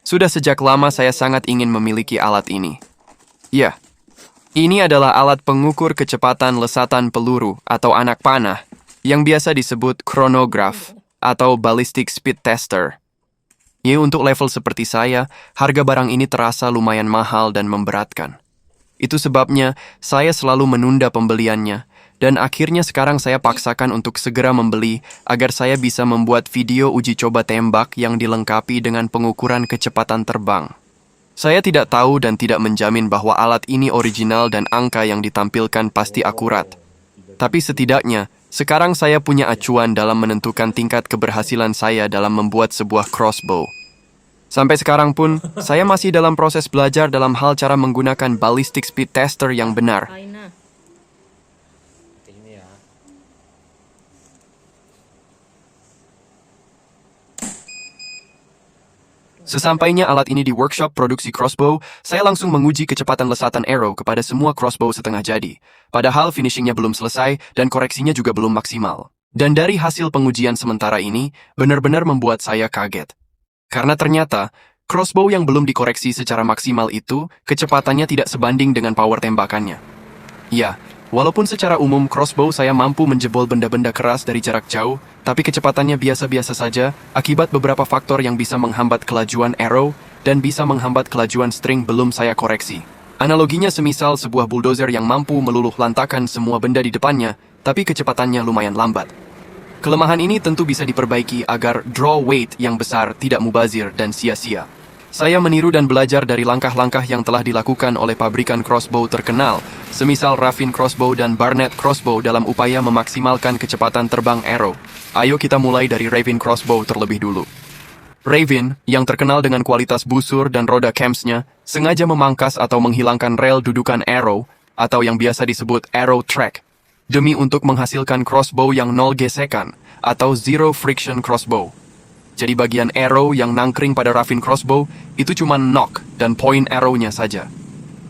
Sudah sejak lama saya sangat ingin memiliki alat ini. Ya, ini adalah alat pengukur kecepatan lesatan peluru atau anak panah yang biasa disebut chronograph atau ballistic speed tester. Ya, untuk level seperti saya, harga barang ini terasa lumayan mahal dan memberatkan. Itu sebabnya saya selalu menunda pembeliannya, dan akhirnya sekarang saya paksakan untuk segera membeli agar saya bisa membuat video uji coba tembak yang dilengkapi dengan pengukuran kecepatan terbang. Saya tidak tahu dan tidak menjamin bahwa alat ini original dan angka yang ditampilkan pasti akurat. Tapi setidaknya, sekarang saya punya acuan dalam menentukan tingkat keberhasilan saya dalam membuat sebuah crossbow. Sampai sekarang pun, saya masih dalam proses belajar dalam hal cara menggunakan ballistic speed tester yang benar. Ini ya. Sesampainya alat ini di workshop produksi crossbow, saya langsung menguji kecepatan lesatan arrow kepada semua crossbow setengah jadi. Padahal finishingnya belum selesai dan koreksinya juga belum maksimal. Dan dari hasil pengujian sementara ini, benar-benar membuat saya kaget. Karena ternyata, crossbow yang belum dikoreksi secara maksimal itu, kecepatannya tidak sebanding dengan power tembakannya. Ya, walaupun secara umum crossbow saya mampu menjebol benda-benda keras dari jarak jauh, tapi kecepatannya biasa-biasa saja akibat beberapa faktor yang bisa menghambat kelajuan arrow dan bisa menghambat kelajuan string belum saya koreksi. Analoginya semisal sebuah bulldozer yang mampu meluluh lantakan semua benda di depannya, tapi kecepatannya lumayan lambat. Kelemahan ini tentu bisa diperbaiki agar draw weight yang besar tidak mubazir dan sia-sia. Saya meniru dan belajar dari langkah-langkah yang telah dilakukan oleh pabrikan crossbow terkenal, semisal Raffin Crossbow dan Barnett Crossbow dalam upaya memaksimalkan kecepatan terbang arrow. Ayo kita mulai dari Raven Crossbow terlebih dulu. Raven, yang terkenal dengan kualitas busur dan roda camsnya, sengaja memangkas atau menghilangkan rel dudukan arrow, atau yang biasa disebut arrow track, demi untuk menghasilkan crossbow yang nol gesekan, atau zero friction crossbow. Jadi bagian arrow yang nangkring pada Raffin Crossbow itu cuma knock dan point arrow-nya saja.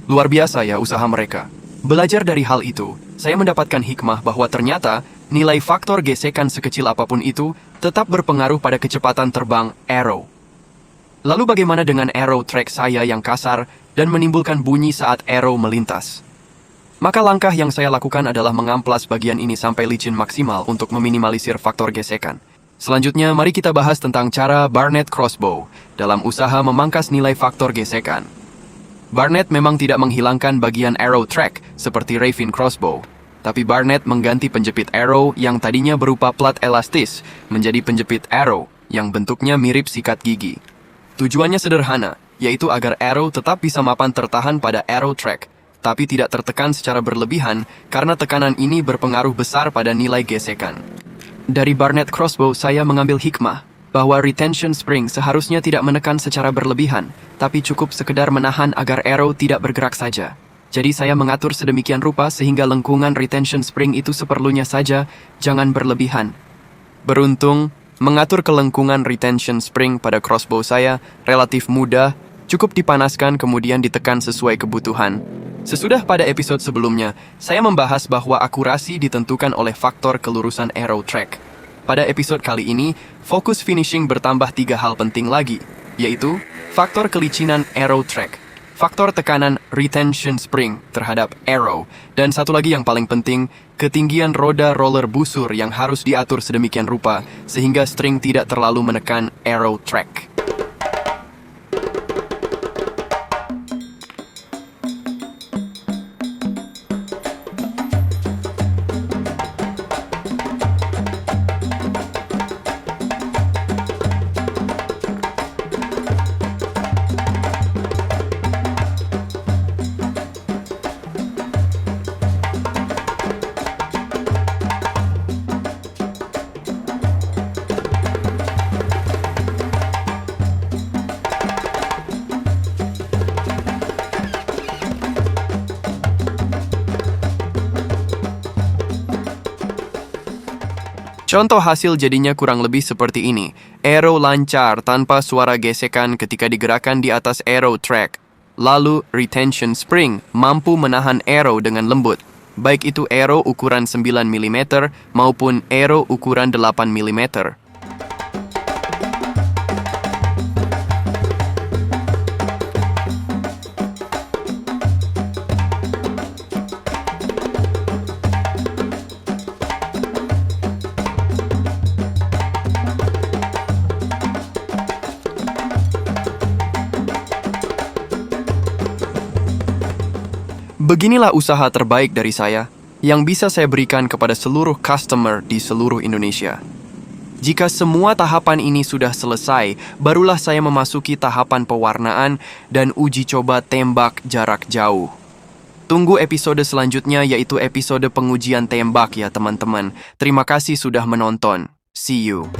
Luar biasa ya usaha mereka. Belajar dari hal itu, saya mendapatkan hikmah bahwa ternyata nilai faktor gesekan sekecil apapun itu tetap berpengaruh pada kecepatan terbang arrow. Lalu bagaimana dengan arrow track saya yang kasar dan menimbulkan bunyi saat arrow melintas? Maka langkah yang saya lakukan adalah mengamplas bagian ini sampai licin maksimal untuk meminimalisir faktor gesekan. Selanjutnya, mari kita bahas tentang cara Barnett Crossbow dalam usaha memangkas nilai faktor gesekan. Barnett memang tidak menghilangkan bagian arrow track seperti Raffin Crossbow, tapi Barnett mengganti penjepit arrow yang tadinya berupa plat elastis menjadi penjepit arrow yang bentuknya mirip sikat gigi. Tujuannya sederhana, yaitu agar arrow tetap bisa mapan tertahan pada arrow track, tapi tidak tertekan secara berlebihan karena tekanan ini berpengaruh besar pada nilai gesekan. Dari Barnett Crossbow saya mengambil hikmah bahwa retention spring seharusnya tidak menekan secara berlebihan, tapi cukup sekedar menahan agar arrow tidak bergerak saja. Jadi saya mengatur sedemikian rupa sehingga lengkungan retention spring itu seperlunya saja, jangan berlebihan. Beruntung, mengatur kelengkungan retention spring pada crossbow saya relatif mudah, cukup dipanaskan kemudian ditekan sesuai kebutuhan. Sesudah pada episode sebelumnya, saya membahas bahwa akurasi ditentukan oleh faktor kelurusan arrow track. Pada episode kali ini, fokus finishing bertambah 3 hal penting lagi, yaitu faktor kelicinan arrow track, faktor tekanan retention spring terhadap arrow, dan satu lagi yang paling penting, ketinggian roda roller busur yang harus diatur sedemikian rupa sehingga string tidak terlalu menekan arrow track. Contoh hasil jadinya kurang lebih seperti ini. Arrow lancar tanpa suara gesekan ketika digerakkan di atas arrow track. Lalu, retention spring mampu menahan arrow dengan lembut. Baik itu arrow ukuran 9 mm maupun arrow ukuran 8 mm. Beginilah usaha terbaik dari saya yang bisa saya berikan kepada seluruh customer di seluruh Indonesia. Jika semua tahapan ini sudah selesai, barulah saya memasuki tahapan pewarnaan dan uji coba tembak jarak jauh. Tunggu episode selanjutnya, yaitu episode pengujian tembak ya teman-teman. Terima kasih sudah menonton. See you.